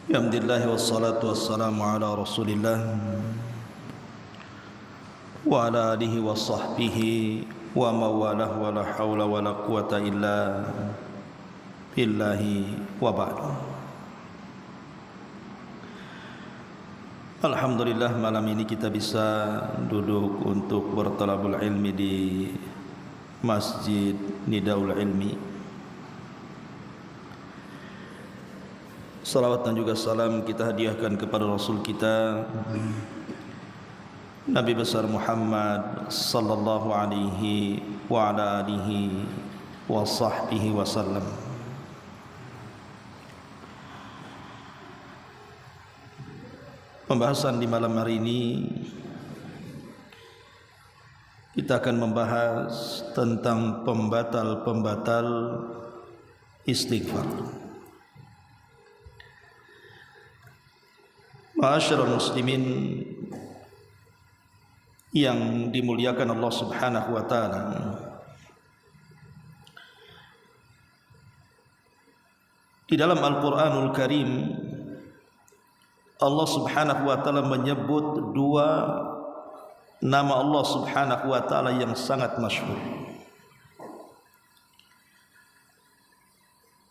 Alhamdulillah wassalatu wassalamu ala Rasulillah wa ala alihi wa sahbihi wa mawalah wa la hawla wa la quwata illa billahi wa ba'du. Alhamdulillah, malam ini kita bisa duduk untuk bertalabul ilmi di Masjid Nidaul Ilmi. Salawat dan juga salam kita hadiahkan kepada Rasul kita Nabi besar Muhammad sallallahu alaihi wa ala alihi wa sahbihi wasallam. Pembahasan di malam hari ini kita akan membahas tentang pembatal-pembatal istighfar. Ma'asyiral muslimin yang dimuliakan Allah Subhanahu wa taala, di dalam Al-Qur'anul Karim Allah Subhanahu wa taala menyebut dua nama Allah Subhanahu wa taala yang sangat masyhur.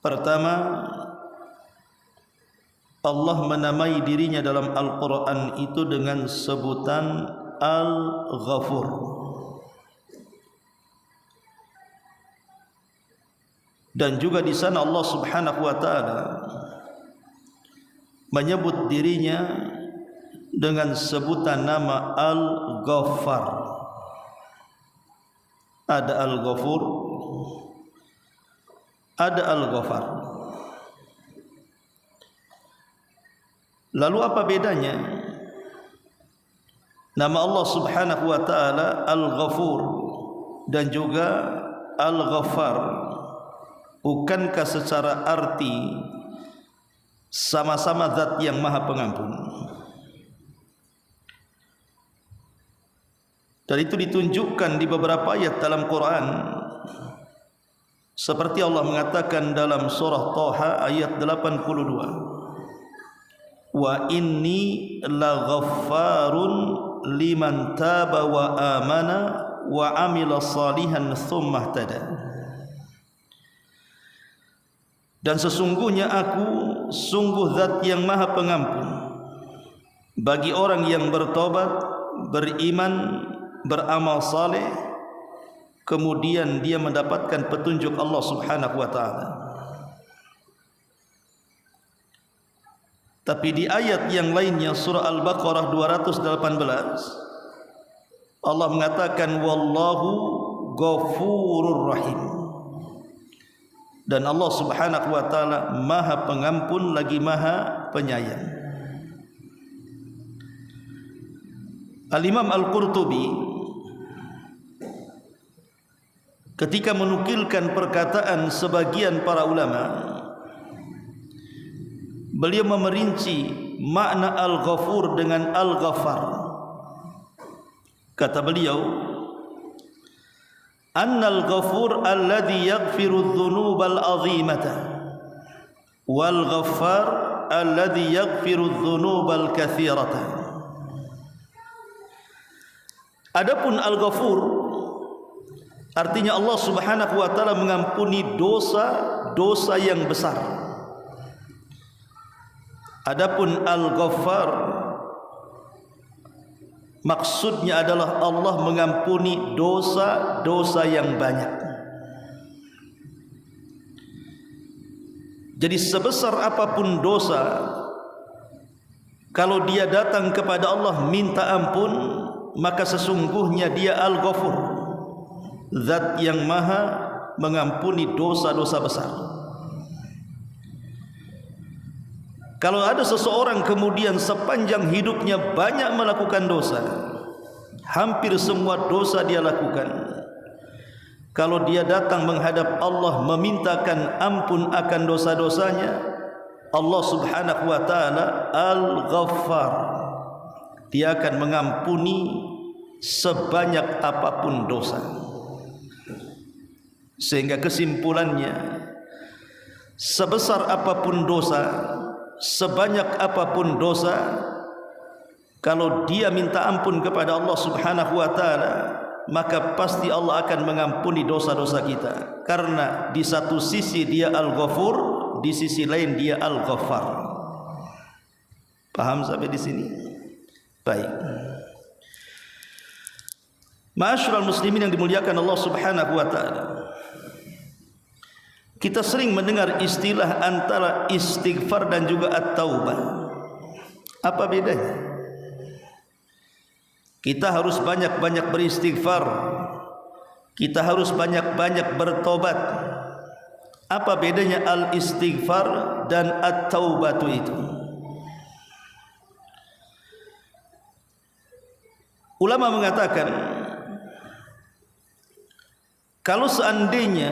Pertama, Allah menamai dirinya dalam Al-Quran itu dengan sebutan Al-Ghafur. Dan juga di sana Allah Subhanahu wa taala menyebut dirinya dengan sebutan nama Al-Ghaffar. Ada Al-Ghafur, ada Al-Ghaffar. Lalu apa bedanya nama Allah Subhanahu wa taala Al-Ghafur dan juga Al-Ghaffar? Bukankah secara arti sama-sama zat yang Maha Pengampun? Dan itu ditunjukkan di beberapa ayat dalam Quran, seperti Allah mengatakan dalam surah Thaha ayat 82, wa inni laghaffarun liman taba wa amana wa amila salihan tsumma ihtada. Dan sesungguhnya aku sungguh zat yang Maha Pengampun bagi orang yang bertobat, beriman, beramal saleh, kemudian dia mendapatkan petunjuk Allah Subhanahu wa taala. Tapi di ayat yang lainnya, surah Al-Baqarah 218, Allah mengatakan wallahu ghafurur rahim. Dan Allah Subhanahu wa taala Maha Pengampun lagi Maha Penyayang. Al-Imam Al-Qurtubi ketika menukilkan perkataan sebagian para ulama, beliau memerinci makna Al-Ghafur dengan Al-Ghaffar. Kata beliau, annal ghafur alladhi yaghfiru dhunubal azimata wal ghaffar alladhi yaghfiru dhunubal kathirata. Adapun Al-Ghafur artinya Allah Subhanahu wa taala mengampuni dosa-dosa yang besar. Adapun Al-Ghaffar maksudnya adalah Allah mengampuni dosa-dosa yang banyak. Jadi sebesar apapun dosa, kalau dia datang kepada Allah minta ampun, maka sesungguhnya dia Al-Ghafur, zat yang Maha mengampuni dosa-dosa besar. Kalau ada seseorang kemudian sepanjang hidupnya banyak melakukan dosa, hampir semua dosa dia lakukan, kalau dia datang menghadap Allah memintakan ampun akan dosa-dosanya, Allah Subhanahu wa taala Al-Ghaffar, dia akan mengampuni sebanyak apapun dosa. Sehingga kesimpulannya, sebesar apapun dosa, sebanyak apapun dosa, kalau dia minta ampun kepada Allah Subhanahu wa taala, maka pasti Allah akan mengampuni dosa-dosa kita. Karena di satu sisi dia Al-Ghafur, di sisi lain dia Al-Ghaffar. Paham sampai di sini? Baik. Ma'asyiral muslimin yang dimuliakan Allah Subhanahu wa taala. Kita sering mendengar istilah antara istighfar dan juga at-taubah. Apa bedanya? Kita harus banyak-banyak beristighfar. Kita harus banyak-banyak bertobat. Apa bedanya al-istighfar dan at-taubatu itu? Ulama mengatakan, kalau seandainya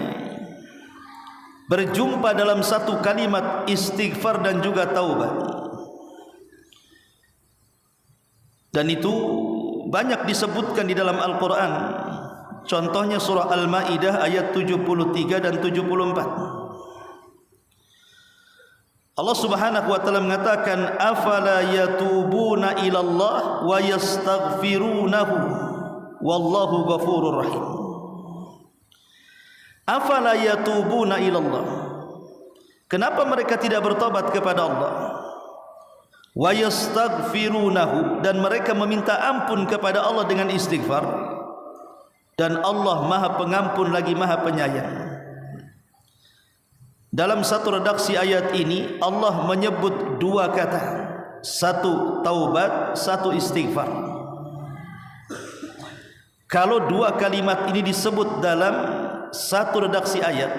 berjumpa dalam satu kalimat istighfar dan juga taubat, dan itu banyak disebutkan di dalam Al-Quran. Contohnya surah Al-Ma'idah ayat 73 dan 74. Allah Subhanahu wa taala mengatakan, afala yatubuna ilallah wa yastaghfirunahu wallahu ghafurur rahim. Afala yatubuna ilallah, kenapa mereka tidak bertobat kepada Allah? Wa yastaghfirunahu, dan mereka meminta ampun kepada Allah dengan istighfar, dan Allah Maha Pengampun lagi Maha Penyayang. Dalam satu redaksi ayat ini Allah menyebut dua kata, satu taubat, satu istighfar. Kalau dua kalimat ini disebut dalam satu redaksi ayat,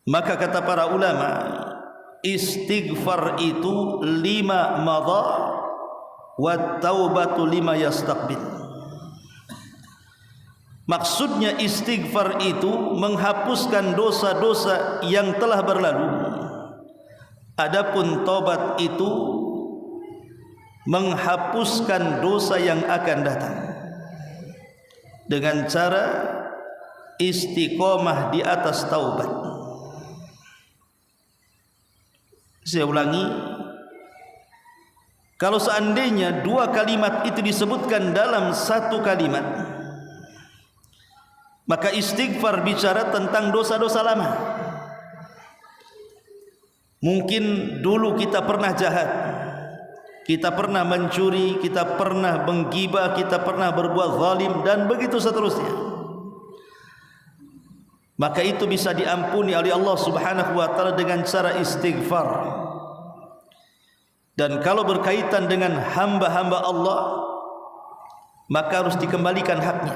maka kata para ulama, istighfar itu 5 madha wa taubatu 5 yastaqbil. Maksudnya istighfar itu menghapuskan dosa-dosa yang telah berlalu. Adapun taubat itu menghapuskan dosa yang akan datang dengan cara istiqomah di atas taubat. Saya ulangi, kalau seandainya dua kalimat itu disebutkan dalam satu kalimat, maka istighfar bicara tentang dosa-dosa lama. Mungkin dulu kita pernah jahat, kita pernah mencuri, kita pernah menggibah, kita pernah berbuat zalim, dan begitu seterusnya. Maka itu bisa diampuni oleh Allah Subhanahu wa taala dengan cara istighfar. Dan kalau berkaitan dengan hamba-hamba Allah, maka harus dikembalikan haknya.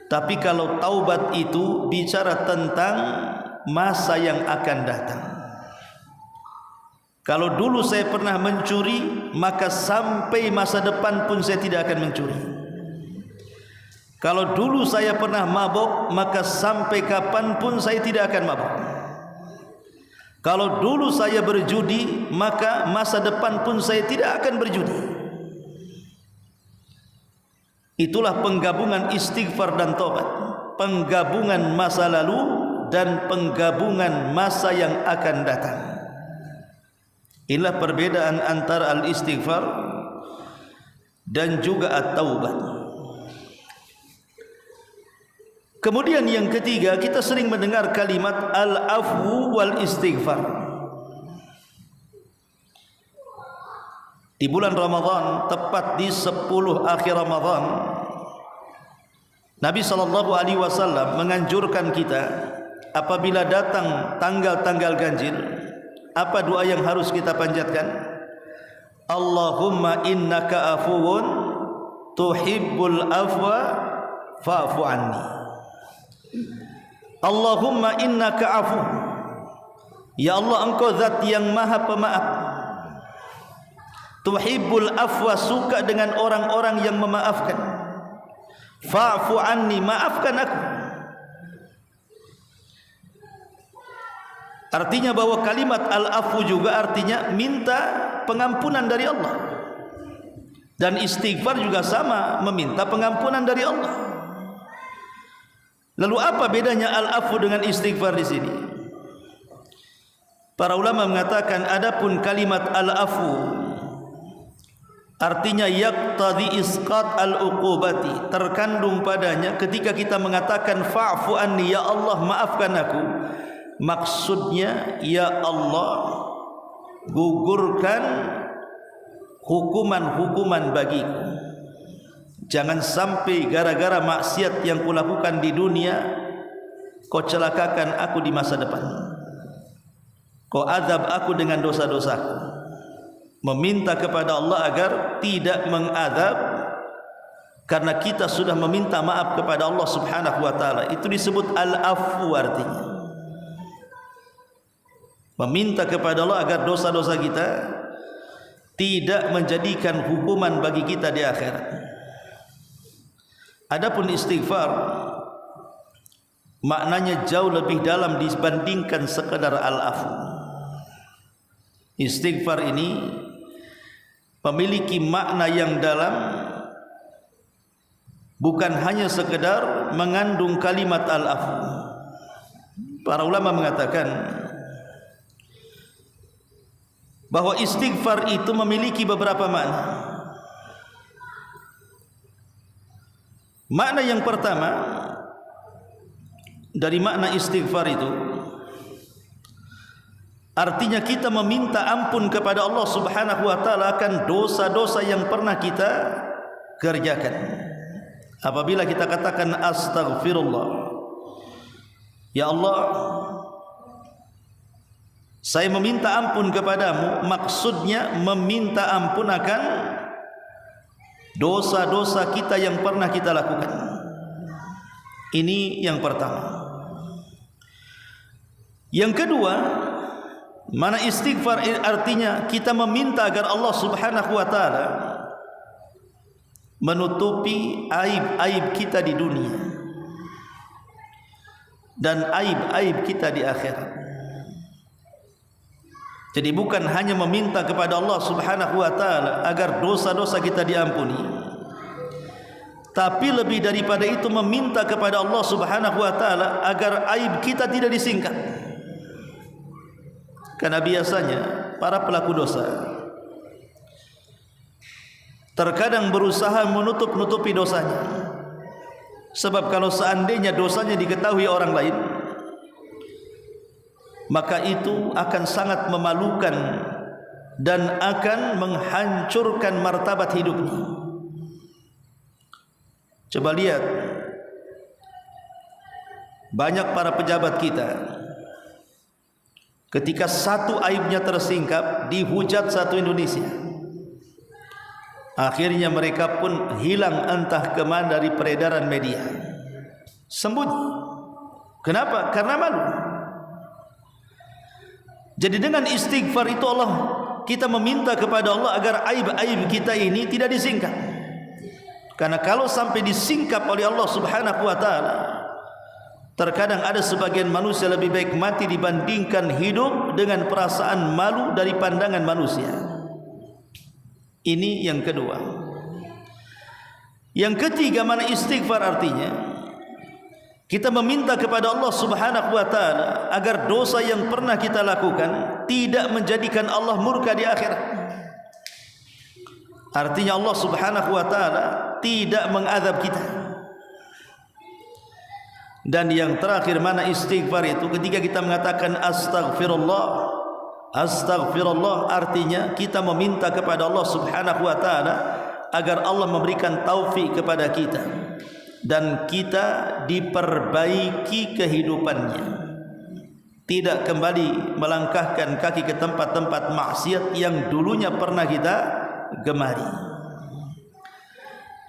Tapi kalau taubat itu bicara tentang masa yang akan datang. Kalau dulu saya pernah mencuri, maka sampai masa depan pun saya tidak akan mencuri. Kalau dulu saya pernah mabuk, maka sampai kapanpun saya tidak akan mabuk. Kalau dulu saya berjudi, maka masa depan pun saya tidak akan berjudi. Itulah penggabungan istighfar dan taubat, penggabungan masa lalu dan penggabungan masa yang akan datang. Inilah perbedaan antara al-istighfar dan juga at-taubat. Kemudian yang ketiga, kita sering mendengar kalimat al-afwu wal istighfar. Di bulan Ramadan, tepat di 10 akhir Ramadan, Nabi SAW menganjurkan kita, apabila datang tanggal-tanggal ganjil, apa doa yang harus kita panjatkan? Allahumma innaka afuwun tuhibbul afwa fa'fu anni. Allahumma innaka afu, ya Allah, engkau zat yang maha pemaaf. Tuhibbul afwa, suka dengan orang-orang yang memaafkan. Fa'fu anni, maafkan aku. Artinya bahwa kalimat al-afu juga artinya minta pengampunan dari Allah. Dan istighfar juga sama, meminta pengampunan dari Allah. Lalu apa bedanya al-afu dengan istighfar di sini? Para ulama mengatakan adapun kalimat al-afu artinya yaqtadi isqat al-uqubati, terkandung padanya ketika kita mengatakan fa'fu anni, ya Allah maafkan aku, maksudnya ya Allah gugurkan hukuman-hukuman bagiku. Jangan sampai gara-gara maksiat yang kulakukan di dunia kau celakakan aku di masa depan, kau azab aku dengan dosa-dosaku. Meminta kepada Allah agar tidak mengadab, karena kita sudah meminta maaf kepada Allah Subhanahu wa taala. Itu disebut al-afu artinya. Meminta kepada Allah agar dosa-dosa kita tidak menjadikan hukuman bagi kita di akhirat. Adapun istighfar maknanya jauh lebih dalam dibandingkan sekadar al-afu. Istighfar ini memiliki makna yang dalam, bukan hanya sekedar mengandung kalimat al-afu. Para ulama mengatakan bahwa istighfar itu memiliki beberapa makna. Makna yang pertama dari makna istighfar itu artinya kita meminta ampun kepada Allah Subhanahu wa taala akan dosa-dosa yang pernah kita kerjakan. Apabila kita katakan astaghfirullah, ya Allah saya meminta ampun kepadamu, maksudnya meminta ampun akan dosa-dosa kita yang pernah kita lakukan. Ini yang pertama. Yang kedua, mana istighfar artinya kita meminta agar Allah Subhanahu wa taala menutupi aib-aib kita di dunia dan aib-aib kita di akhirat. Jadi bukan hanya meminta kepada Allah Subhanahu wa taala agar dosa-dosa kita diampuni, tapi lebih daripada itu meminta kepada Allah Subhanahu wa taala agar aib kita tidak disingkap. Karena biasanya para pelaku dosa terkadang berusaha menutup-nutupi dosanya. Sebab kalau seandainya dosanya diketahui orang lain, maka itu akan sangat memalukan dan akan menghancurkan martabat hidupnya. Coba lihat, banyak para pejabat kita ketika satu aibnya tersingkap, dihujat satu Indonesia. Akhirnya mereka pun hilang entah kemana dari peredaran media. Sembunyi. Kenapa? Karena malu. Jadi dengan istighfar itu kita meminta kepada Allah agar aib-aib kita ini tidak disingkap. Karena kalau sampai disingkap oleh Allah Subhanahu wa taala, terkadang ada sebagian manusia lebih baik mati dibandingkan hidup dengan perasaan malu dari pandangan manusia. Ini yang kedua. Yang ketiga, mana istighfar artinya kita meminta kepada Allah Subhanahu wa taala agar dosa yang pernah kita lakukan tidak menjadikan Allah murka di akhirat. Artinya Allah Subhanahu wa taala tidak mengazab kita. Dan yang terakhir, mana istighfar itu ketika kita mengatakan astaghfirullah. Astaghfirullah artinya kita meminta kepada Allah Subhanahu wa taala agar Allah memberikan taufik kepada kita dan kita diperbaiki kehidupannya, tidak kembali melangkahkan kaki ke tempat-tempat maksiat yang dulunya pernah kita gemari.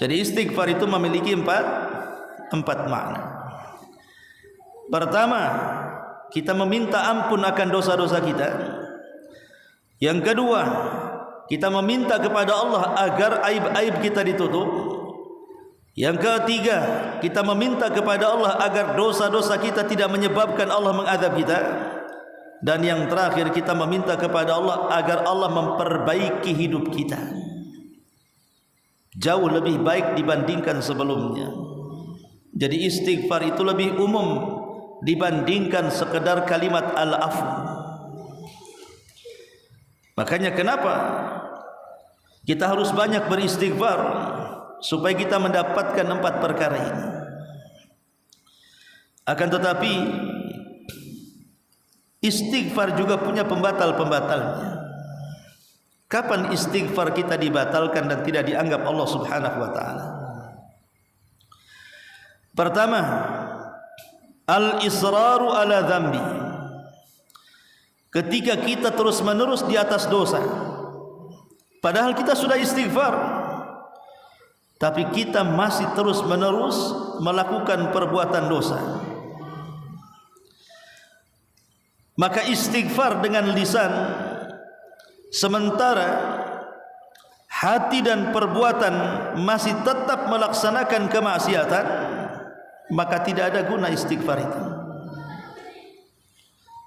Jadi istighfar itu memiliki empat makna. Pertama, kita meminta ampun akan dosa-dosa kita. Yang kedua, kita meminta kepada Allah agar aib-aib kita ditutup. Yang ketiga, kita meminta kepada Allah agar dosa-dosa kita tidak menyebabkan Allah mengadab kita. Dan yang terakhir, kita meminta kepada Allah agar Allah memperbaiki hidup kita jauh lebih baik dibandingkan sebelumnya. Jadi istighfar itu lebih umum dibandingkan sekedar kalimat al-afu. Makanya kenapa kita harus banyak beristighfar supaya kita mendapatkan 4 perkara ini. Akan tetapi istighfar juga punya pembatal-pembatalnya. Kapan istighfar kita dibatalkan dan tidak dianggap Allah Subhanahu wa taala? Pertama, al-israru ala dzambi. Ketika kita terus-menerus di atas dosa, padahal kita sudah istighfar, tapi kita masih terus-menerus melakukan perbuatan dosa. Maka istighfar dengan lisan, sementara hati dan perbuatan masih tetap melaksanakan kemaksiatan, maka tidak ada guna istighfar itu.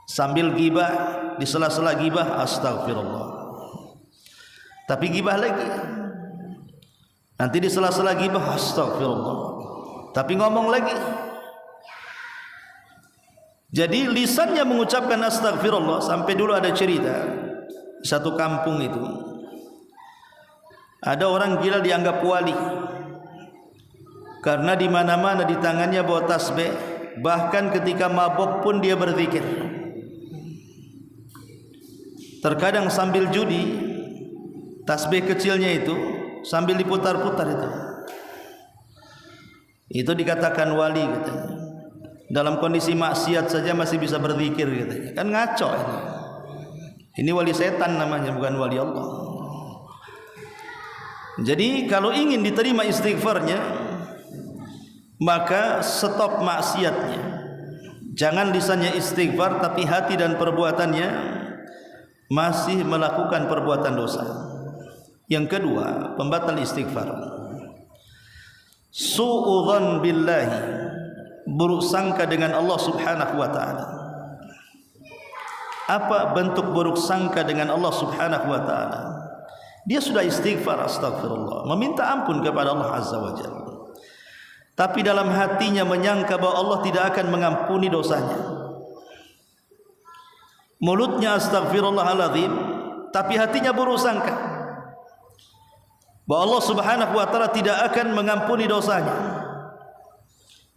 Sambil gibah, di sela-sela gibah astagfirullah, tapi gibah lagi. Nanti di sela-sela gibah astagfirullah, tapi ngomong lagi. Jadi lisannya mengucapkan astagfirullah. Sampai dulu ada cerita, satu kampung itu ada orang gila dianggap wali karena di mana-mana di tangannya bawa tasbih, bahkan ketika mabuk pun dia berzikir. Terkadang sambil judi, tasbih kecilnya itu sambil diputar-putar itu dikatakan wali katanya. Dalam kondisi maksiat saja masih bisa berzikir katanya. Kan ngaco ini. Ini wali setan namanya, bukan wali Allah. Jadi kalau ingin diterima istighfarnya, maka stop maksiatnya. Jangan lisannya istighfar tapi hati dan perbuatannya masih melakukan perbuatan dosa. Yang kedua, pembatal istighfar, su'udzan billahi, buruk sangka dengan Allah Subhanahu wa taala. Apa bentuk buruk sangka dengan Allah Subhanahu wa taala? Dia sudah istighfar astagfirullah, meminta ampun kepada Allah Azza wa Jalla, tapi dalam hatinya menyangka bahwa Allah tidak akan mengampuni dosanya. Mulutnya astagfirullahaladzim, tapi hatinya buruk sangka bahwa Allah Subhanahu wa taala tidak akan mengampuni dosanya.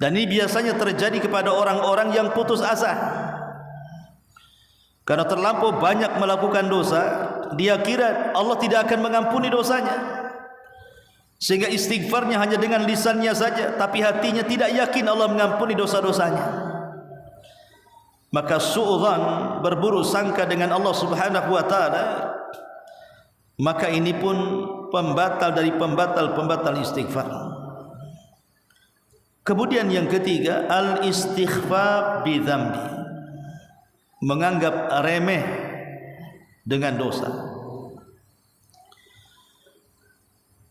Dan ini biasanya terjadi kepada orang-orang yang putus asa. Karena terlampau banyak melakukan dosa, dia kira Allah tidak akan mengampuni dosanya, sehingga istighfarnya hanya dengan lisannya saja, tapi hatinya tidak yakin Allah mengampuni dosa-dosanya. Maka su'udzan, berburuk sangka dengan Allah Subhanahu wa taala, maka ini pun pembatal dari pembatal-pembatal istighfar. Kemudian yang ketiga, al-istighfar bi dzambi, menganggap remeh dengan dosa.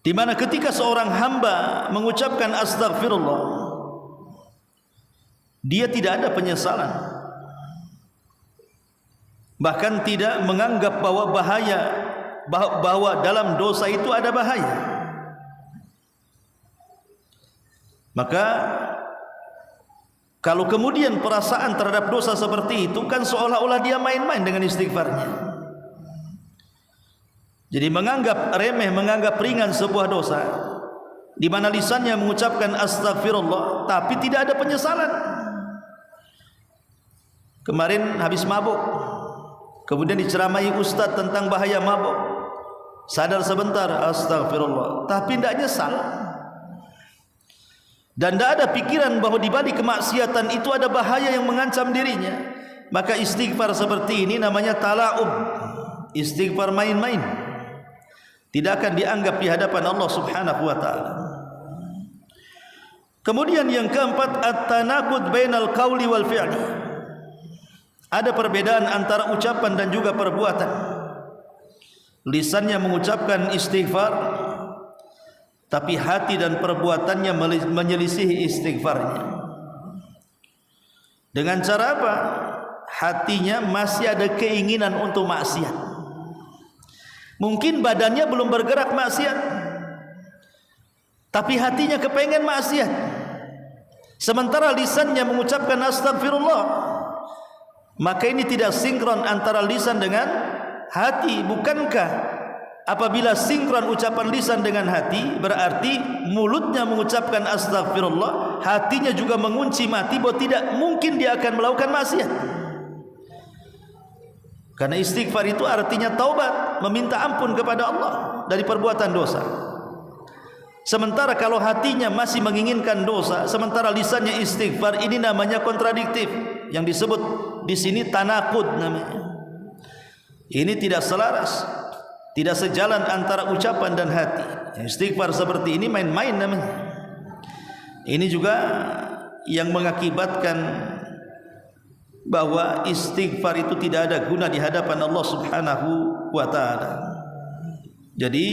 Di mana ketika seorang hamba mengucapkan astagfirullah, dia tidak ada penyesalan, bahkan tidak menganggap bahwa bahwa dalam dosa itu ada bahaya. Maka kalau kemudian perasaan terhadap dosa seperti itu, kan seolah-olah dia main-main dengan istighfarnya. Jadi menganggap remeh, menganggap ringan sebuah dosa, di mana lisannya mengucapkan astagfirullah tapi tidak ada penyesalan. Kemarin habis mabuk, kemudian diceramai ustaz tentang bahaya mabuk, sadar sebentar astagfirullah tapi tidak nyesal. Dan tidak ada pikiran bahwa di balik kemaksiatan itu ada bahaya yang mengancam dirinya. Maka istighfar seperti ini namanya tala'ub, istighfar main-main, tidak akan dianggap di hadapan Allah Subhanahu wa taala. Kemudian yang keempat, at-tanaqud bainal qauli wal fi'li. Ada perbedaan antara ucapan dan juga perbuatan. Lisannya mengucapkan istighfar, tapi hati dan perbuatannya menyelisihi istighfarnya. Dengan cara apa? Hatinya masih ada keinginan untuk maksiat. Mungkin badannya belum bergerak maksiat, tapi hatinya kepengen maksiat. Sementara lisannya mengucapkan astagfirullah. Maka ini tidak sinkron antara lisan dengan hati. Bukankah apabila sinkron ucapan lisan dengan hati, berarti mulutnya mengucapkan astagfirullah, hatinya juga mengunci mati bahwa tidak mungkin dia akan melakukan maksiat. Karena istighfar itu artinya taubat, meminta ampun kepada Allah dari perbuatan dosa. Sementara kalau hatinya masih menginginkan dosa, sementara lisannya istighfar, ini namanya kontradiktif. Yang disebut di sini tanakud namanya. Ini tidak selaras, tidak sejalan antara ucapan dan hati. Istighfar seperti ini main-main namanya. Ini juga yang mengakibatkan bahwa istighfar itu tidak ada guna di hadapan Allah Subhanahu wa taala. Jadi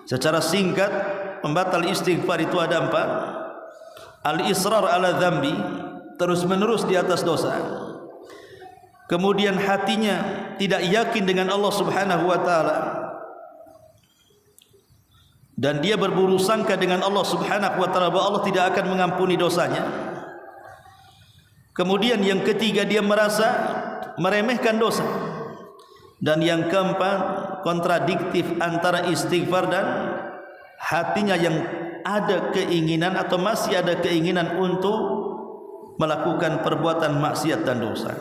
secara singkat, pembatal istighfar itu ada 4. Al-israr ala dzambi, terus menerus di atas dosa. Kemudian hatinya tidak yakin dengan Allah Subhanahu wa taala, dan dia berburu sangka dengan Allah Subhanahu wa taala bahwa Allah tidak akan mengampuni dosanya. Kemudian yang ketiga, dia merasa meremehkan dosa. Dan yang keempat, kontradiktif antara istighfar dan hatinya yang ada keinginan atau masih ada keinginan untuk melakukan perbuatan maksiat dan dosa.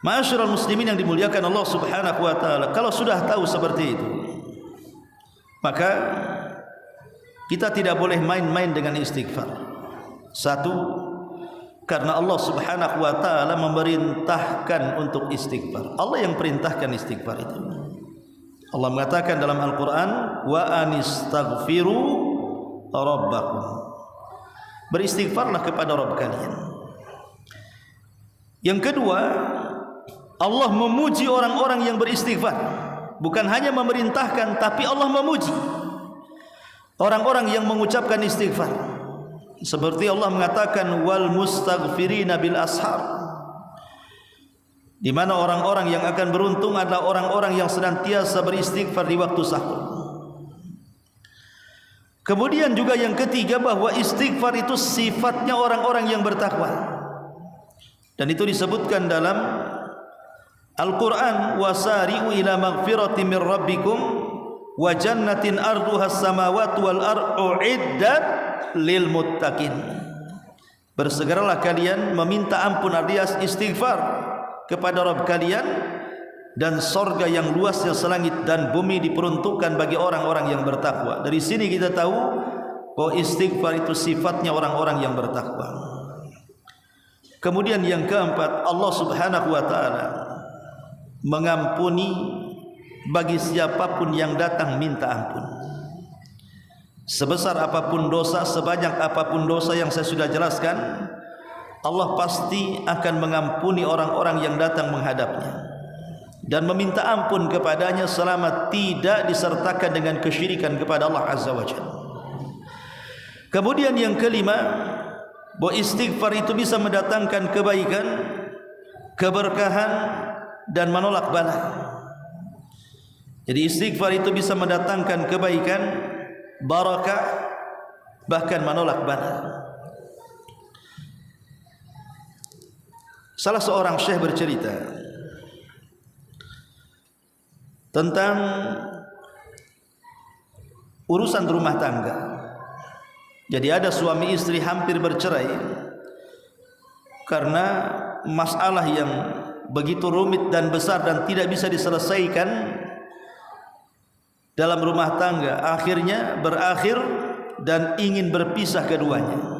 Ma'asyiral muslimin yang dimuliakan Allah Subhanahu wa taala, kalau sudah tahu seperti itu, maka kita tidak boleh main-main dengan istighfar. Satu, karena Allah Subhanahu wa taala memerintahkan untuk istighfar. Allah yang perintahkan istighfar itu. Allah mengatakan dalam Al-Qur'an, wa anistaghfiru rabbakum. Beristighfarlah kepada Rabb kalian. Yang kedua, Allah memuji orang-orang yang beristighfar. Bukan hanya memerintahkan, tapi Allah memuji orang-orang yang mengucapkan istighfar. Seperti Allah mengatakan wal mustaghfirina bil ashar, di mana orang-orang yang akan beruntung adalah orang-orang yang senantiasa beristighfar di waktu sahur. Kemudian juga yang ketiga, bahwa istighfar itu sifatnya orang-orang yang bertakwa. Dan itu disebutkan dalam Al-Quran, wasari'u ila maghfirati min rabbikum wa jannatin arduhas samawati wal ardu iddat lil muttaqin. Bersegeralah kalian meminta ampun alias istighfar kepada Rabb kalian, dan sorga yang luasnya selangit dan bumi diperuntukkan bagi orang-orang yang bertakwa. Dari sini kita tahu bahwa istighfar itu sifatnya orang-orang yang bertakwa. Kemudian yang keempat, Allah Subhanahu wa taala mengampuni bagi siapapun yang datang minta ampun. Sebesar apapun dosa, sebanyak apapun dosa yang saya sudah jelaskan, Allah pasti akan mengampuni orang-orang yang datang menghadapnya dan meminta ampun kepadanya selama tidak disertakan dengan kesyirikan kepada Allah Azza wa Jalla. Kemudian yang kelima, bahwa istighfar itu bisa mendatangkan kebaikan, keberkahan, dan menolak bala. Jadi istighfar itu bisa mendatangkan kebaikan, barakah, bahkan menolak bala. Salah seorang syekh bercerita tentang urusan rumah tangga. Jadi ada suami istri hampir bercerai karena masalah yang begitu rumit dan besar dan tidak bisa diselesaikan dalam rumah tangga. Akhirnya berakhir dan ingin berpisah keduanya.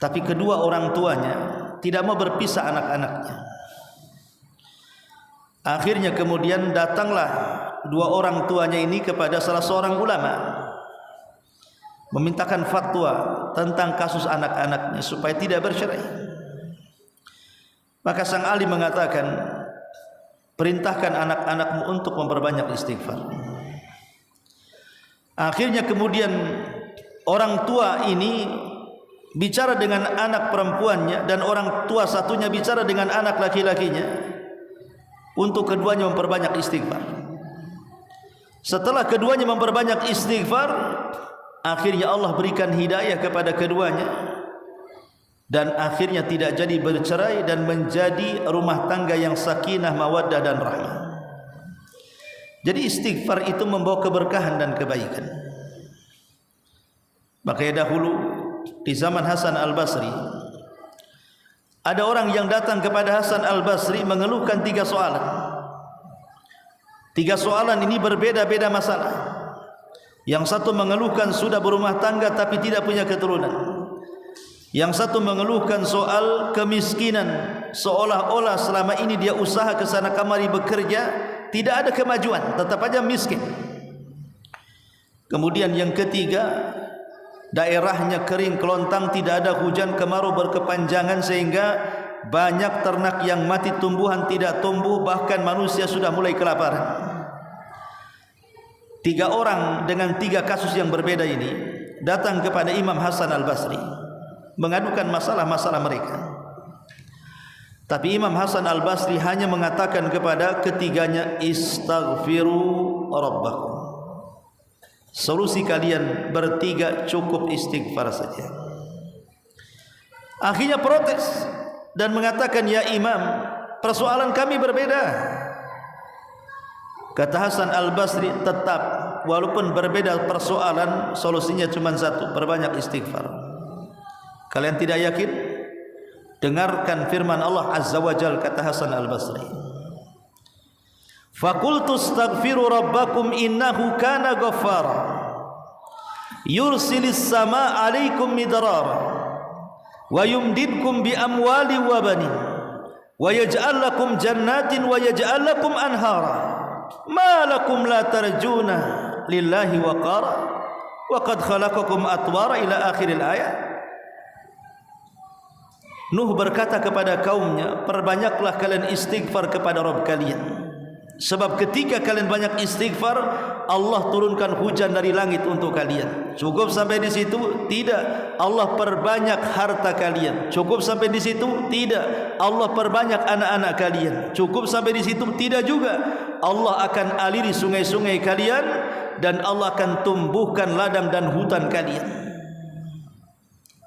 Tapi kedua orang tuanya tidak mau berpisah anak-anaknya. Akhirnya kemudian datanglah dua orang tuanya ini kepada salah seorang ulama, memintakan fatwa tentang kasus anak-anaknya supaya tidak bercerai. Maka sang alim mengatakan, perintahkan anak-anakmu untuk memperbanyak istighfar. Akhirnya kemudian orang tua ini bicara dengan anak perempuannya, dan orang tua satunya bicara dengan anak laki-lakinya untuk keduanya memperbanyak istighfar. Setelah keduanya memperbanyak istighfar, akhirnya Allah berikan hidayah kepada keduanya, dan akhirnya tidak jadi bercerai dan menjadi rumah tangga yang sakinah, mawaddah dan rahmah. Jadi istighfar itu membawa keberkahan dan kebaikan. Makanya dahulu di zaman Hasan Al-Basri ada orang yang datang kepada Hasan Al-Basri mengeluhkan 3 soalan. 3 soalan ini berbeda-beda masalah. Yang satu mengeluhkan sudah berumah tangga tapi tidak punya keturunan. Yang satu mengeluhkan soal kemiskinan, seolah-olah selama ini dia usaha ke sana kemari bekerja, tidak ada kemajuan, tetap aja miskin. Kemudian yang ketiga, daerahnya kering kelontang, tidak ada hujan, kemarau berkepanjangan sehingga banyak ternak yang mati, tumbuhan tidak tumbuh, bahkan manusia sudah mulai kelaparan. 3 orang dengan 3 kasus yang berbeda ini datang kepada Imam Hasan Al-Basri mengadukan masalah-masalah mereka. Tapi Imam Hasan Al-Basri hanya mengatakan kepada ketiganya, istaghfiru rabbakum. Solusi kalian bertiga cukup istighfar saja. Akhirnya protes dan mengatakan, ya Imam, persoalan kami berbeda. Kata Hasan Al-Basri, tetap walaupun berbeda persoalan, solusinya cuma satu, perbanyak istighfar. Kalian tidak yakin? Dengarkan firman Allah Azza wa Jalla, kata Hasan Al-Basri, faqultu astaghfiru rabbakum innahu kana ghaffara yursilis samaa 'alaikum midrara wa yumdidkum bi amwali wa banin wa yaj'al lakum jannatin wa yaj'al lakum anhara ma lakum la tarjuna lillahi waqara wa qad khalaqakum atwara ila akhiril ayat. Nuh berkata kepada kaumnya, perbanyaklah kalian istighfar kepada Rabb kalian, sebab ketika kalian banyak istighfar, Allah turunkan hujan dari langit untuk kalian. Cukup sampai di situ? Tidak. Allah perbanyak harta kalian. Cukup sampai di situ? Tidak. Allah perbanyak anak-anak kalian. Cukup sampai di situ? Tidak juga. Allah akan aliri sungai-sungai kalian dan Allah akan tumbuhkan ladang dan hutan kalian.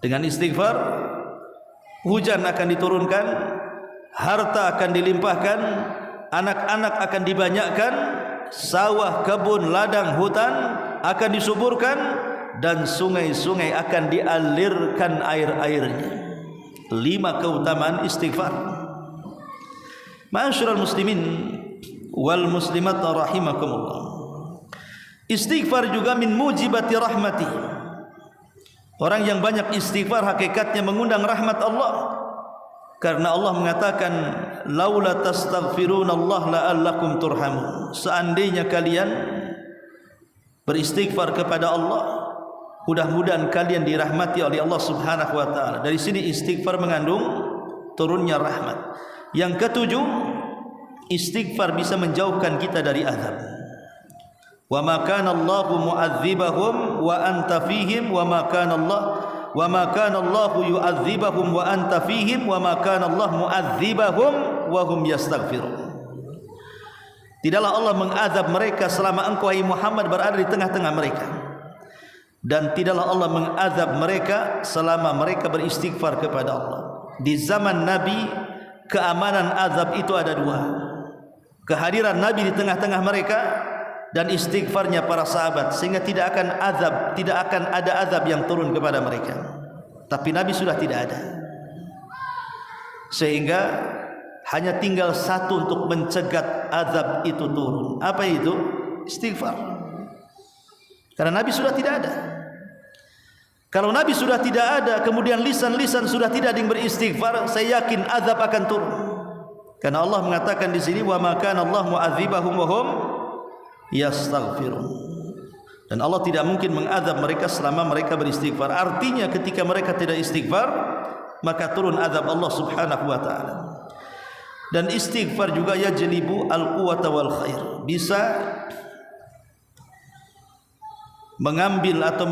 Dengan istighfar, hujan akan diturunkan, harta akan dilimpahkan, anak-anak akan dibanyakkan, sawah, kebun, ladang, hutan akan disuburkan, dan sungai-sungai akan dialirkan air-airnya. 5 keutamaan istighfar. Ma'asyiral muslimin wal muslimat rahimakumullah. Istighfar juga min mujibati rahmati. Orang yang banyak istighfar hakikatnya mengundang rahmat Allah. Karena Allah mengatakan, laula tastaghfirunallaha la'allakum turhamun. Seandainya kalian beristighfar kepada Allah, mudah-mudahan kalian dirahmati oleh Allah Subhanahu wa taala. Dari sini istighfar mengandung turunnya rahmat. Yang ketujuh, istighfar bisa menjauhkan kita dari azab. Wa ma kana Allahu mu'adzibahum wa anta fihim wa ma kana Allahu yu'adzibahum wa anta fihim wa ma kana Allah mu'adzibahum wa hum yastaghfirun. Tidaklah Allah mengazab mereka selama engkau hai Muhammad berada di tengah-tengah mereka, dan tidaklah Allah mengazab mereka selama mereka beristighfar kepada Allah. Di zaman Nabi, keamanan azab itu ada 2. Kehadiran Nabi di tengah-tengah mereka dan istighfarnya para sahabat, sehingga tidak akan ada azab yang turun kepada mereka. Tapi Nabi sudah tidak ada, sehingga hanya tinggal satu untuk mencegat azab itu turun. Apa itu? Istighfar. Karena Nabi sudah tidak ada. Kalau Nabi sudah tidak ada, kemudian lisan-lisan sudah tidak ada yang beristighfar, saya yakin azab akan turun. Karena Allah mengatakan di sini, wa ma kana Allah mu'adzibahum wa hum yastaghfirun. Dan Allah tidak mungkin mengazab mereka selama mereka beristighfar. Artinya ketika mereka tidak istighfar, maka turun azab Allah Subhanahu wa taala. Dan istighfar juga yajlibu al-quwwata wal khair, bisa mengambil atau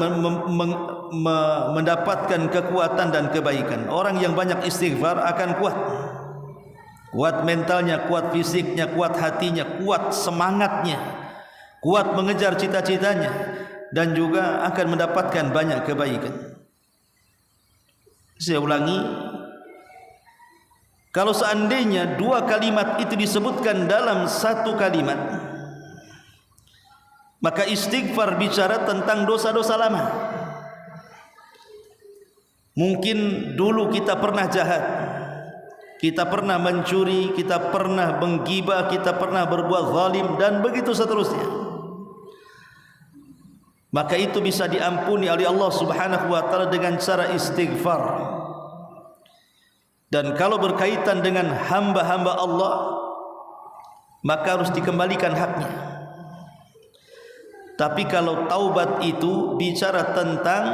mendapatkan kekuatan dan kebaikan. Orang yang banyak istighfar akan kuat. Kuat mentalnya, kuat fisiknya, kuat hatinya, kuat semangatnya, kuat mengejar cita-citanya, dan juga akan mendapatkan banyak kebaikan. Saya ulangi, Kalau seandainya dua kalimat itu disebutkan dalam satu kalimat, maka istighfar bicara tentang dosa-dosa lama. Mungkin dulu kita pernah jahat, kita pernah mencuri, kita pernah menggibah, kita pernah berbuat zalim, dan begitu seterusnya. Maka itu bisa diampuni oleh Allah Subhanahu wa taala dengan cara istighfar. Dan kalau berkaitan dengan hamba-hamba Allah, maka harus dikembalikan haknya. Tapi kalau taubat itu bicara tentang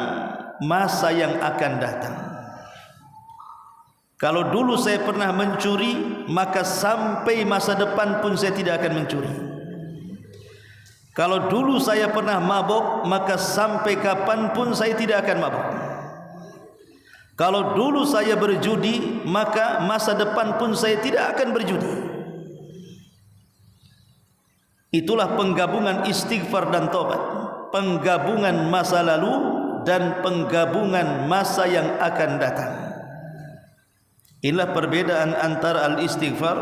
masa yang akan datang. Kalau dulu saya pernah mencuri, maka sampai masa depan pun saya tidak akan mencuri. Kalau dulu saya pernah mabuk, maka sampai kapanpun saya tidak akan mabuk. Kalau dulu saya berjudi, maka masa depan pun saya tidak akan berjudi. Itulah penggabungan istighfar dan taubat, penggabungan masa lalu dan penggabungan masa yang akan datang. Inilah perbedaan antara al-istighfar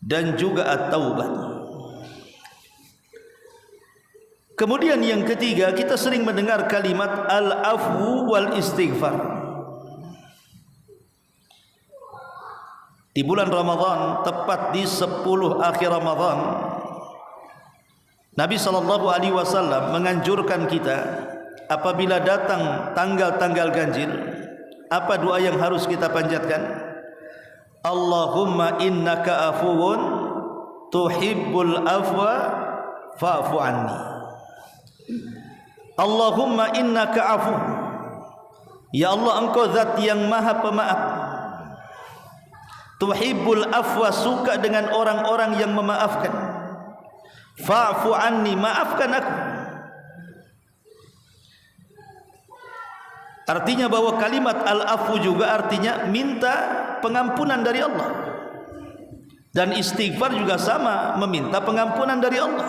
dan juga at-taubat. Kemudian yang ketiga, kita sering mendengar kalimat al-afwu wal istighfar. Di bulan Ramadan, tepat di 10 akhir Ramadan, Nabi SAW menganjurkan kita apabila datang tanggal-tanggal ganjil, apa doa yang harus kita panjatkan? Allahumma innaka afuwun tuhibbul afwa fa'fu anni. Allahumma innaka afu, ya Allah, engkau zat yang maha pemaaf. Tuhibbul afwa, suka dengan orang-orang yang memaafkan. Fa'fu anni, maafkan aku. Artinya bahwa kalimat al-afu juga artinya minta pengampunan dari Allah. Dan istighfar juga sama, meminta pengampunan dari Allah.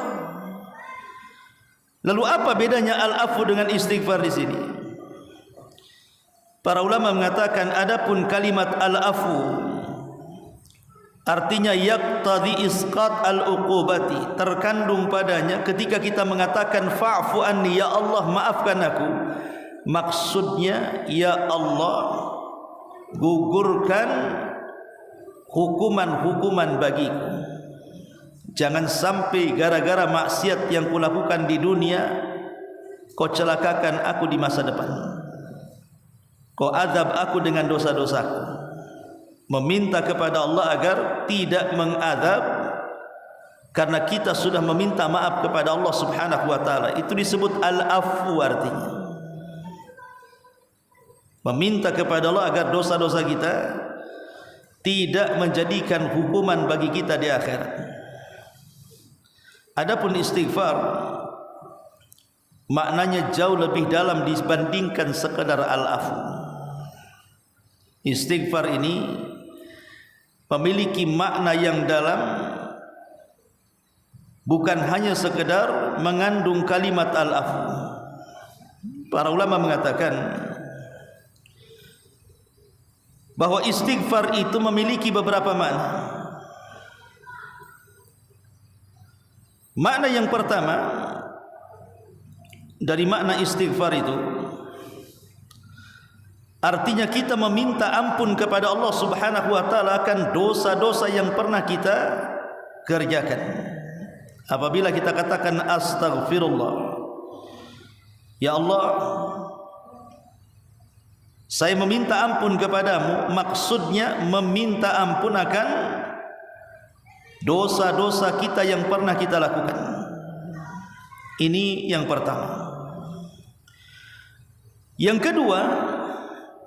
Lalu apa bedanya al-afu dengan istighfar di sini? Para ulama mengatakan adapun kalimat al-afu artinya yaqtadi isqat al-uqubati, terkandung padanya ketika kita mengatakan fa'fu anni, ya Allah maafkan aku, maksudnya ya Allah gugurkan hukuman-hukuman bagiku. Jangan sampai gara-gara maksiat yang kulakukan di dunia kau celakakan aku di masa depan. Kau azab aku dengan dosa-dosaku. Meminta kepada Allah agar tidak mengadab, karena kita sudah meminta maaf kepada Allah Subhanahu wa taala. Itu disebut al-afu artinya. Meminta kepada Allah agar dosa-dosa kita tidak menjadikan hukuman bagi kita di akhirat. Adapun istighfar maknanya jauh lebih dalam dibandingkan sekadar al-afu. Istighfar ini memiliki makna yang dalam, bukan hanya sekedar mengandung kalimat al-afu. Para ulama mengatakan bahwa istighfar itu memiliki beberapa makna. Makna yang pertama dari makna istighfar itu artinya kita meminta ampun kepada Allah Subhanahu wa taala akan dosa-dosa yang pernah kita kerjakan. Apabila kita katakan astaghfirullah, ya Allah, saya meminta ampun kepadamu, maksudnya meminta ampun akan dosa-dosa kita yang pernah kita lakukan. Ini yang pertama. Yang kedua,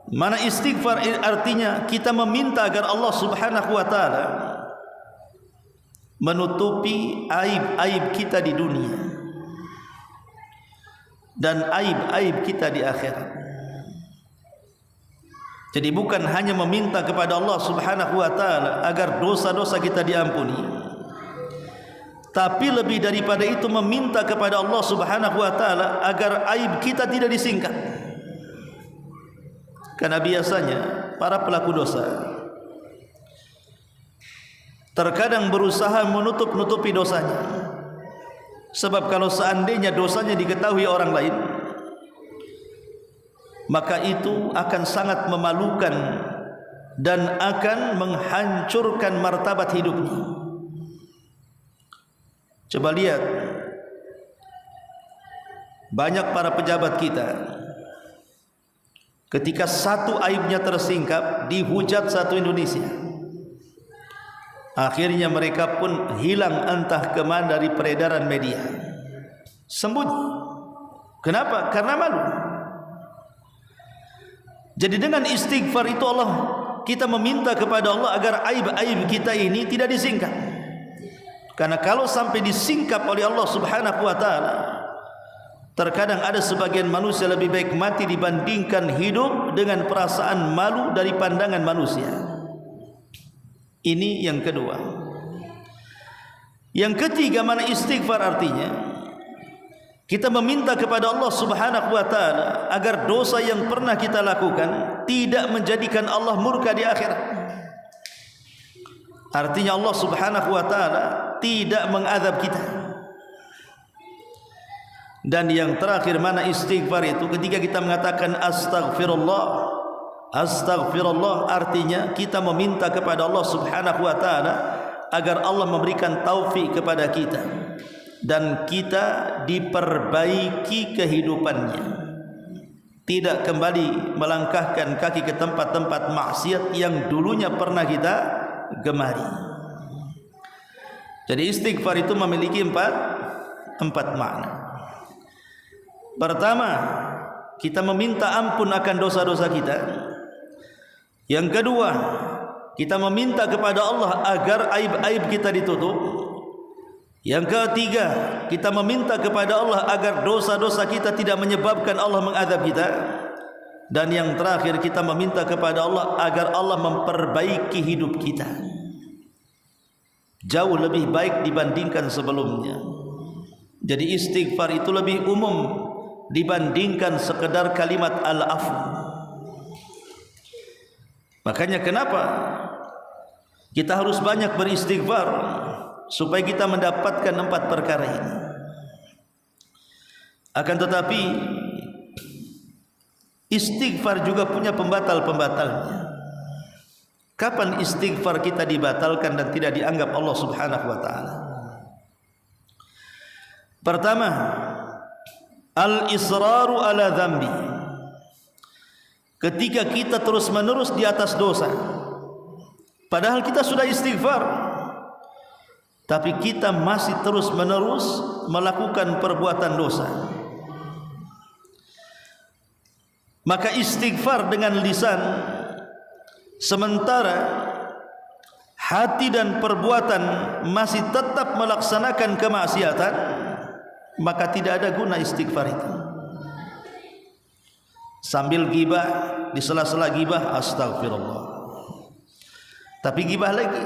mana istighfar artinya kita meminta agar Allah Subhanahu wa taala menutupi aib-aib kita di dunia dan aib-aib kita di akhirat. Jadi bukan hanya meminta kepada Allah Subhanahu wa taala agar dosa-dosa kita diampuni, tapi lebih daripada itu meminta kepada Allah Subhanahu wa taala agar aib kita tidak disingkap. Karena biasanya para pelaku dosa terkadang berusaha menutup-nutupi dosanya. Sebab kalau seandainya dosanya diketahui orang lain, maka itu akan sangat memalukan dan akan menghancurkan martabat hidupnya. Coba lihat, banyak para pejabat kita, ketika satu aibnya tersingkap, dihujat satu Indonesia. Akhirnya mereka pun hilang entah kemana dari peredaran media, sembunyi. Kenapa? Karena malu. Jadi dengan istighfar itu kita meminta kepada Allah agar aib-aib kita ini tidak disingkap. Karena kalau sampai disingkap oleh Allah Subhanahu wa taala, terkadang ada sebagian manusia lebih baik mati dibandingkan hidup dengan perasaan malu dari pandangan manusia. Ini yang kedua. Yang ketiga, mana istighfar artinya? Kita meminta kepada Allah Subhanahu wa taala agar dosa yang pernah kita lakukan tidak menjadikan Allah murka di akhirat. Artinya Allah Subhanahu wa taala tidak mengadab kita. Dan yang terakhir, mana istighfar itu? Ketika kita mengatakan astaghfirullah, astaghfirullah artinya kita meminta kepada Allah Subhanahu wa taala agar Allah memberikan taufik kepada kita dan kita diperbaiki kehidupannya, tidak kembali melangkahkan kaki ke tempat-tempat maksiat yang dulunya pernah kita gemari. Jadi istighfar itu memiliki empat makna. Pertama, kita meminta ampun akan dosa-dosa kita. Yang kedua, kita meminta kepada Allah agar aib-aib kita ditutup. Yang ketiga, kita meminta kepada Allah agar dosa-dosa kita tidak menyebabkan Allah mengadab kita. Dan yang terakhir, kita meminta kepada Allah agar Allah memperbaiki hidup kita jauh lebih baik dibandingkan sebelumnya. Jadi istighfar itu lebih umum dibandingkan sekedar kalimat al-afu. Makanya kenapa kita harus banyak beristighfar, supaya kita mendapatkan 4 perkara ini. Akan tetapi istighfar juga punya pembatal-pembatalnya. Kapan istighfar kita dibatalkan dan tidak dianggap Allah Subhanahu wa taala? Pertama, al-israru ala dzambi. Ketika kita terus-menerus di atas dosa, padahal kita sudah istighfar, tapi kita masih terus-menerus melakukan perbuatan dosa. Maka istighfar dengan lisan, sementara hati dan perbuatan masih tetap melaksanakan kemaksiatan, maka tidak ada guna istighfar itu. Sambil gibah, di sela-sela gibah astagfirullah, tapi gibah lagi.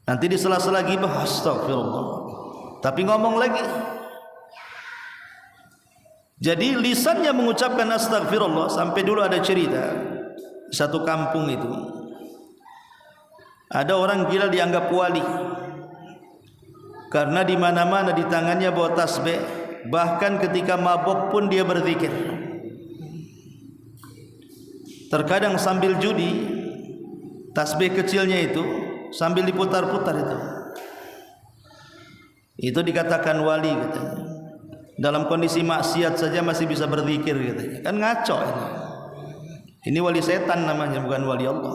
Nanti di sela-sela gibah astagfirullah, tapi ngomong lagi. Jadi lisannya mengucapkan astagfirullah. Sampai dulu ada cerita, satu kampung itu ada orang gila dianggap wali, karena di mana-mana di tangannya bawa tasbih, bahkan ketika mabuk pun dia berzikir. Terkadang sambil judi, tasbih kecilnya itu sambil diputar-putar itu dikatakan wali katanya. Dalam kondisi maksiat saja masih bisa berzikir katanya. Kan ngaco ini. Ini wali setan namanya, bukan wali Allah.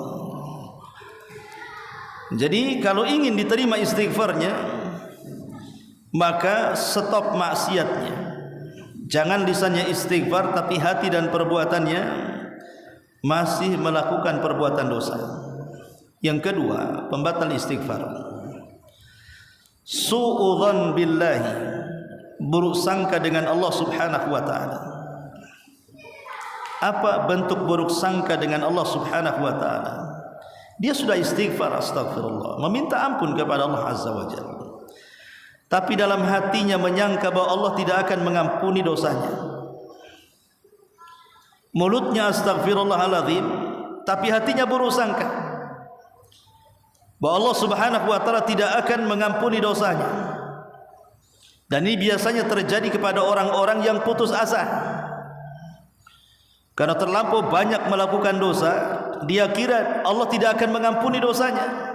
Jadi kalau ingin diterima istighfarnya, maka stop maksiatnya. Jangan lisannya istighfar tapi hati dan perbuatannya masih melakukan perbuatan dosa. Yang kedua, pembatal istighfar, su'udzan billahi, buruk sangka dengan Allah Subhanahu wa taala. Apa bentuk buruk sangka dengan Allah Subhanahu wa taala? Dia sudah istighfar astagfirullah, meminta ampun kepada Allah Azza wa Jalla, tapi dalam hatinya menyangka bahwa Allah tidak akan mengampuni dosanya. Mulutnya astagfirullahaladzim, tapi hatinya buruk sangka. bahwa Allah Subhanahu wa taala tidak akan mengampuni dosanya. Dan ini biasanya terjadi kepada orang-orang yang putus asa. Karena terlampau banyak melakukan dosa, dia kira Allah tidak akan mengampuni dosanya.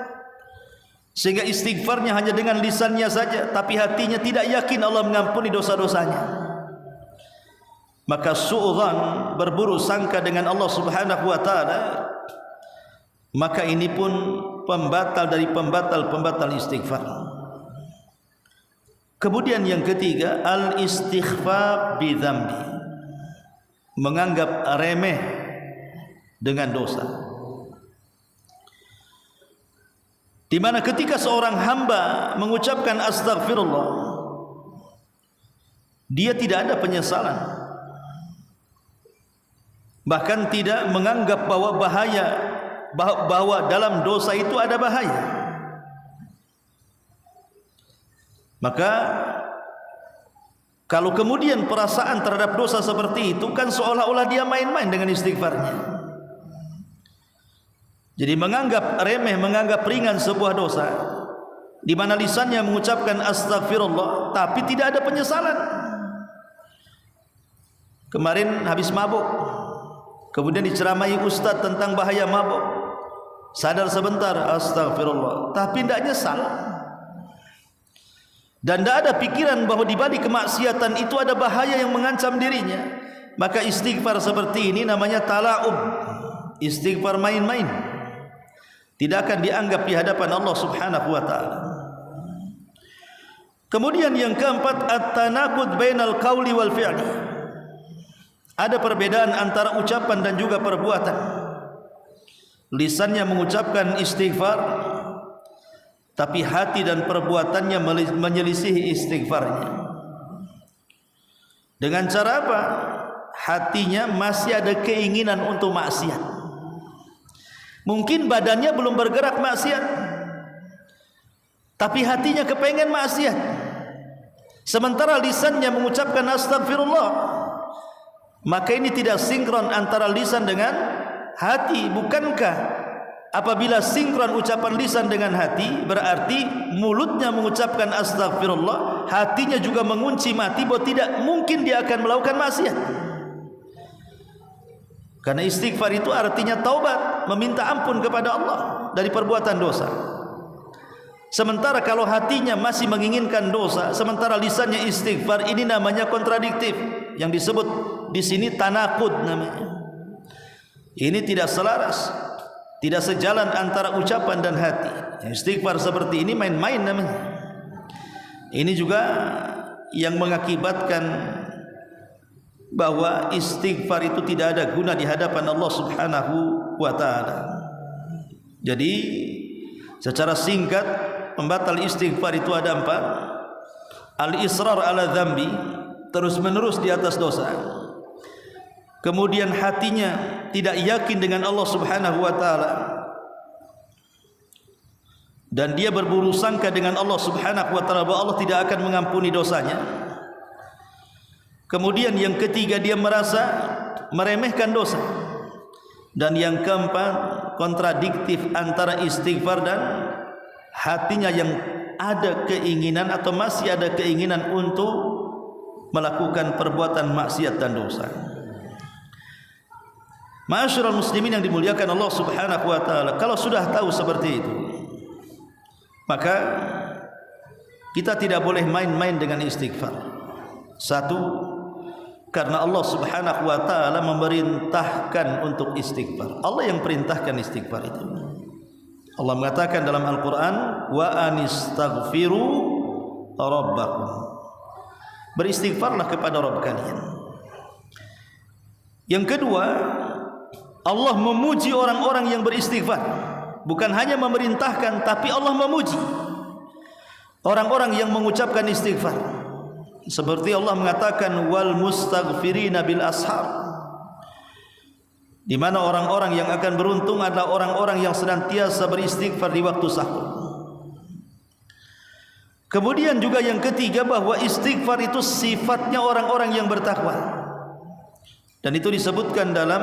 Sehingga istighfarnya hanya dengan lisannya saja, tapi hatinya tidak yakin Allah mengampuni dosa-dosanya. Maka su'udzan, berburu sangka dengan Allah Subhanahu wa taala, maka ini pun pembatal dari pembatal istighfar. Kemudian yang ketiga, al-istighfar bi dzambi, menganggap remeh dengan dosa. Di mana ketika seorang hamba mengucapkan astagfirullah, dia tidak ada penyesalan, bahkan tidak menganggap bahwa bahwa dalam dosa itu ada bahaya. Maka kalau kemudian perasaan terhadap dosa seperti itu, kan seolah-olah dia main-main dengan istighfarnya. Jadi menganggap remeh, menganggap ringan sebuah dosa, di mana lisannya mengucapkan astagfirullah tapi tidak ada penyesalan. Kemarin habis mabuk, kemudian diceramai ustaz tentang bahaya mabuk, sadar sebentar astagfirullah tapi tidak nyesal. Dan tidak ada pikiran bahwa di balik kemaksiatan itu ada bahaya yang mengancam dirinya. Maka istighfar seperti ini namanya tala'ub, istighfar main-main, tidak akan dianggap di hadapan Allah Subhanahu wa taala. Kemudian yang keempat, at-tanaqud bainal qauli wal fi'li. Ada perbedaan antara ucapan dan juga perbuatan. Lisannya mengucapkan istighfar, tapi hati dan perbuatannya menyelisihi istighfarnya. Dengan cara apa? Hatinya masih ada keinginan untuk maksiat. Mungkin badannya belum bergerak maksiat, tapi hatinya kepengen maksiat. Sementara lisannya mengucapkan astagfirullah. Maka ini tidak sinkron antara lisan dengan hati. Bukankah apabila sinkron ucapan lisan dengan hati, berarti mulutnya mengucapkan astagfirullah, hatinya juga mengunci mati bahwa tidak mungkin dia akan melakukan maksiat. Karena istighfar itu artinya taubat, meminta ampun kepada Allah dari perbuatan dosa. Sementara kalau hatinya masih menginginkan dosa, sementara lisannya istighfar, ini namanya kontradiktif. Yang disebut di sini tanaqud namanya. Ini tidak selaras, tidak sejalan antara ucapan dan hati. Istighfar seperti ini main-main namanya. Ini juga yang mengakibatkan bahwa istighfar itu tidak ada guna di hadapan Allah Subhanahu wa taala. Jadi secara singkat, pembatal istighfar itu ada 4. Al-israr ala dzambi, terus menerus di atas dosa. Kemudian hatinya tidak yakin dengan Allah Subhanahu wa taala, dan dia berburu sangka dengan Allah Subhanahu wa taala bahwa Allah tidak akan mengampuni dosanya. Kemudian yang ketiga, dia merasa meremehkan dosa. Dan yang keempat, kontradiktif antara istighfar dan hatinya yang ada keinginan atau masih ada keinginan untuk melakukan perbuatan maksiat dan dosa. Ma'asyiral muslimin yang dimuliakan Allah Subhanahu wa taala, kalau sudah tahu seperti itu, maka kita tidak boleh main-main dengan istighfar. Satu, karena Allah Subhanahu wa taala memerintahkan untuk istighfar. Allah yang perintahkan istighfar itu. Allah mengatakan dalam Al-Qur'an, wa anistaghfiru rabbakum. Beristighfarlah kepada Rabb kalian. Yang kedua, Allah memuji orang-orang yang beristighfar. Bukan hanya memerintahkan, tapi Allah memuji orang-orang yang mengucapkan istighfar. Seperti Allah mengatakan wal mustaghfirina bil ashar, di mana orang-orang yang akan beruntung adalah orang-orang yang senantiasa beristighfar di waktu sahur. Kemudian juga yang ketiga, bahwa istighfar itu sifatnya orang-orang yang bertakwa. Dan itu disebutkan dalam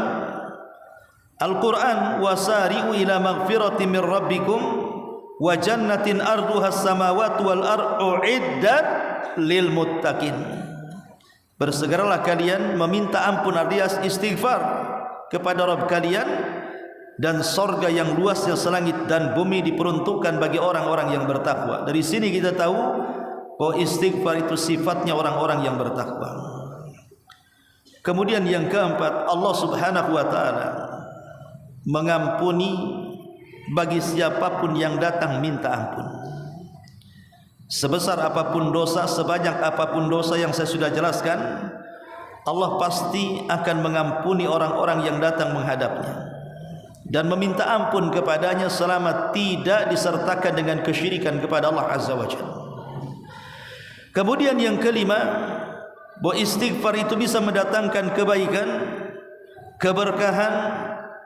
Al-Quran, wasari'u ila maghfirati min rabbikum wa jannatin arduha as-samawati wal ardu uiddat lil muttaqin. Bersegeralah kalian meminta ampun alias istighfar kepada Rabb kalian, dan sorga yang luasnya selangit dan bumi diperuntukkan bagi orang-orang yang bertakwa. Dari sini kita tahu bahwa istighfar itu sifatnya orang-orang yang bertakwa. Kemudian yang keempat, Allah Subhanahu wa taala mengampuni bagi siapapun yang datang minta ampun. Sebesar apapun dosa, sebanyak apapun dosa yang saya sudah jelaskan, Allah pasti akan mengampuni orang-orang yang datang menghadapnya dan meminta ampun kepadanya selama tidak disertakan dengan kesyirikan kepada Allah Azza wa Jalla. Kemudian yang kelima, bahwa istighfar itu bisa mendatangkan kebaikan, keberkahan,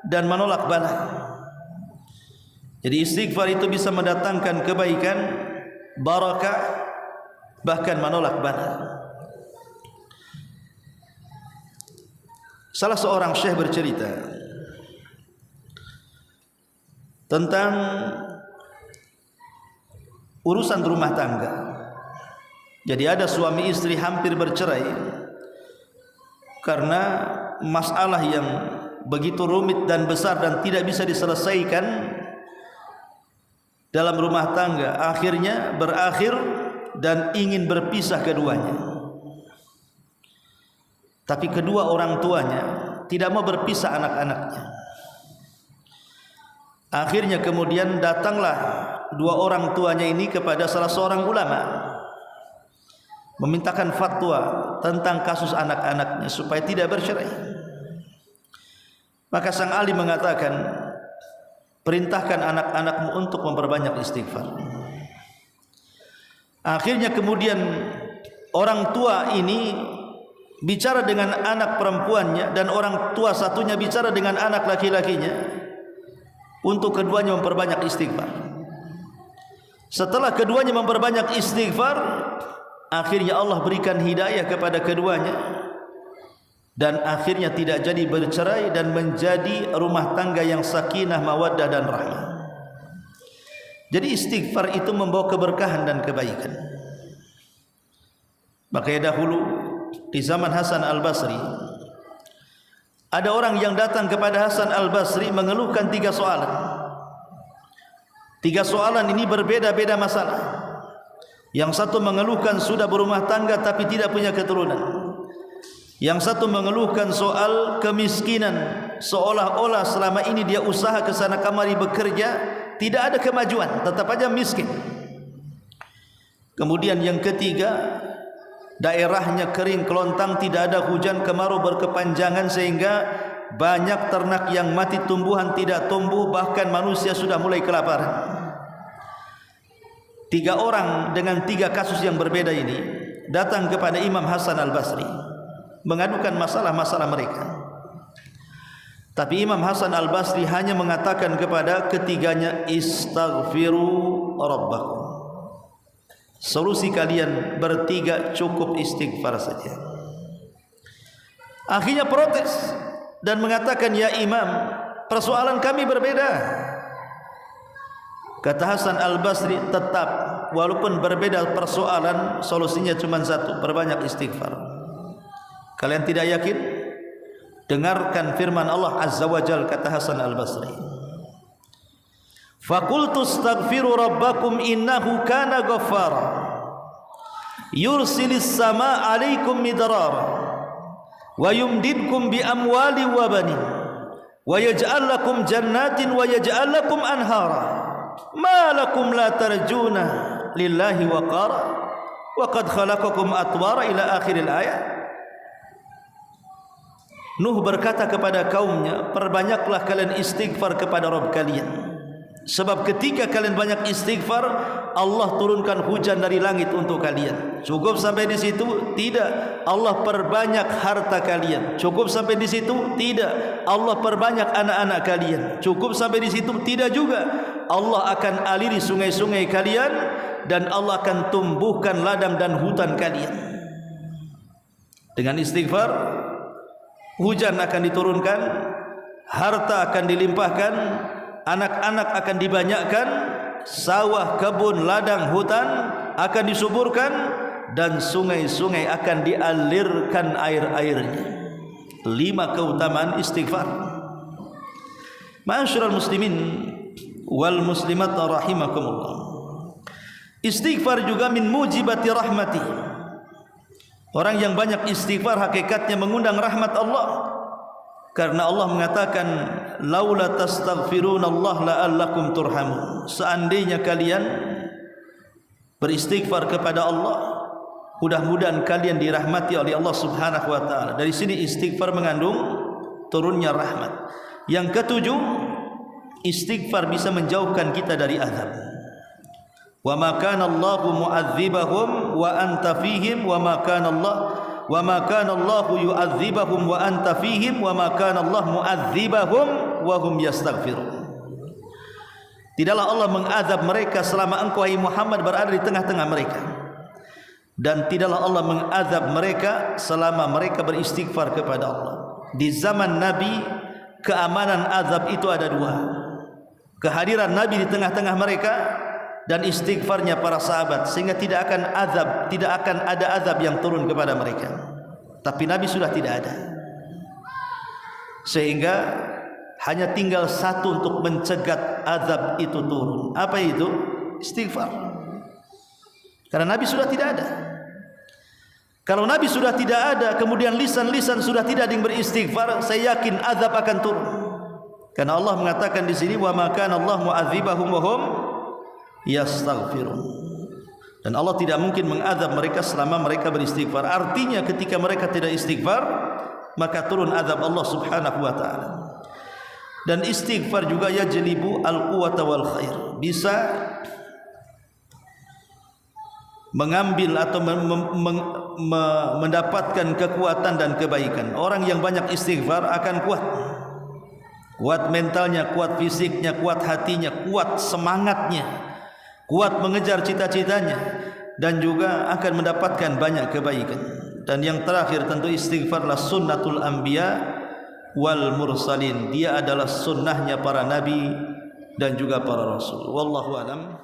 dan menolak bala. Jadi istighfar itu bisa mendatangkan kebaikan, barakah, bahkan menolak bala. Salah seorang syekh bercerita tentang urusan rumah tangga. Jadi ada suami istri hampir bercerai karena masalah yang begitu rumit dan besar dan tidak bisa diselesaikan dalam rumah tangga. Akhirnya berakhir dan ingin berpisah keduanya. Tapi kedua orang tuanya tidak mau berpisah anak-anaknya. Akhirnya kemudian datanglah dua orang tuanya ini kepada salah seorang ulama, memintakan fatwa tentang kasus anak-anaknya supaya tidak bercerai. Maka sang alim mengatakan, perintahkan anak-anakmu untuk memperbanyak istighfar. Akhirnya kemudian orang tua ini bicara dengan anak perempuannya, dan orang tua satunya bicara dengan anak laki-lakinya untuk keduanya memperbanyak istighfar. Setelah keduanya memperbanyak istighfar, akhirnya Allah berikan hidayah kepada keduanya, dan akhirnya tidak jadi bercerai dan menjadi rumah tangga yang sakinah, mawaddah, dan rahmah. Jadi istighfar itu membawa keberkahan dan kebaikan. Makanya dahulu di zaman Hasan Al-Basri, ada orang yang datang kepada Hasan Al-Basri mengeluhkan 3 soalan. 3 soalan ini berbeda-beda masalah. Yang satu mengeluhkan sudah berumah tangga tapi tidak punya keturunan. Yang satu mengeluhkan soal kemiskinan, seolah-olah selama ini dia usaha ke sana kemari bekerja, tidak ada kemajuan, tetap aja miskin. Kemudian yang ketiga, daerahnya kering kelontang, tidak ada hujan, kemarau berkepanjangan sehingga banyak ternak yang mati, tumbuhan tidak tumbuh, bahkan manusia sudah mulai kelaparan. 3 orang dengan 3 kasus yang berbeda ini datang kepada Imam Hasan Al-Basri mengadukan masalah-masalah mereka. Tapi Imam Hasan Al-Basri hanya mengatakan kepada ketiganya, istaghfiru rabbakum. Solusi kalian bertiga cukup istighfar saja. Akhirnya protes dan mengatakan, ya Imam, persoalan kami berbeda. Kata Hasan Al-Basri, tetap walaupun berbeda persoalan, solusinya cuma satu, perbanyak istighfar. Kalian tidak yakin? Dengarkan firman Allah Azza wa Jalla, kata Hasan Al-Basri, faqultu astaghfiru rabbakum innahu kana ghaffara yursilis samaa 'alaikum midrara wa yumdidkum bi amwali wa banin wa yaj'al lakum jannatin wa yaj'al lakum anhara ma lakum la tarjuna lillahi waqara wa qad khalaqakum atwara ila akhiril ayat. Nuh berkata kepada kaumnya, perbanyaklah kalian istighfar kepada Rabb kalian, sebab ketika kalian banyak istighfar, Allah turunkan hujan dari langit untuk kalian. Cukup sampai di situ? Tidak. Allah perbanyak harta kalian. Cukup sampai di situ? Tidak. Allah perbanyak anak-anak kalian. Cukup sampai di situ? Tidak juga. Allah akan aliri sungai-sungai kalian, dan Allah akan tumbuhkan ladang dan hutan kalian. Dengan istighfar, hujan akan diturunkan, harta akan dilimpahkan, anak-anak akan dibanyakkan, sawah, kebun, ladang, hutan akan disuburkan, dan sungai-sungai akan dialirkan air-airnya. 5 keutamaan istighfar. Ma'asyiral muslimin wal muslimat rahimakumullah. Istighfar juga min mujibati rahmati. Orang yang banyak istighfar hakikatnya mengundang rahmat Allah. Karena Allah mengatakan, laula tastaghfirunallah la'allakum turhamun. Seandainya kalian beristighfar kepada Allah, mudah-mudahan kalian dirahmati oleh Allah Subhanahu wa taala. Dari sini istighfar mengandung turunnya rahmat. Yang ketujuh, istighfar bisa menjauhkan kita dari azab. Wa ma kana Allahu mu'adzibahum wa anta fihim wa ma kana Allahu yu'adzibahum wa anta fihim wa ma kana Allah mu'adzibahum wa hum yastaghfirun. Tidaklah Allah mengazab mereka selama engkau, Muhammad, berada di tengah-tengah mereka. Dan tidaklah Allah mengazab mereka selama mereka beristighfar kepada Allah. Di zaman Nabi, keamanan azab itu ada 2. Kehadiran Nabi di tengah-tengah mereka dan istighfarnya para sahabat, sehingga tidak akan ada azab yang turun kepada mereka. Tapi Nabi sudah tidak ada, sehingga hanya tinggal satu untuk mencegat azab itu turun. Apa itu? Istighfar. Karena Nabi sudah tidak ada. Kalau Nabi sudah tidak ada, kemudian lisan-lisan sudah tidak ada yang beristighfar, saya yakin azab akan turun. Karena Allah mengatakan di sini, wa ma kana Allah mu'adzibahum wa hum yastaghfirun. Dan Allah tidak mungkin mengazab mereka selama mereka beristighfar. Artinya ketika mereka tidak istighfar, maka turun azab Allah Subhanahu wa taala. Dan istighfar juga yajlibu al-quwwata wal khair, bisa mengambil atau mendapatkan kekuatan dan kebaikan. Orang yang banyak istighfar akan kuat. Kuat mentalnya, kuat fisiknya, kuat hatinya, kuat semangatnya, kuat mengejar cita-citanya, dan juga akan mendapatkan banyak kebaikan. Dan yang terakhir tentu istighfarlah sunnatul anbiya wal mursalin. Dia adalah sunnahnya para nabi dan juga para rasul. Wallahu alam.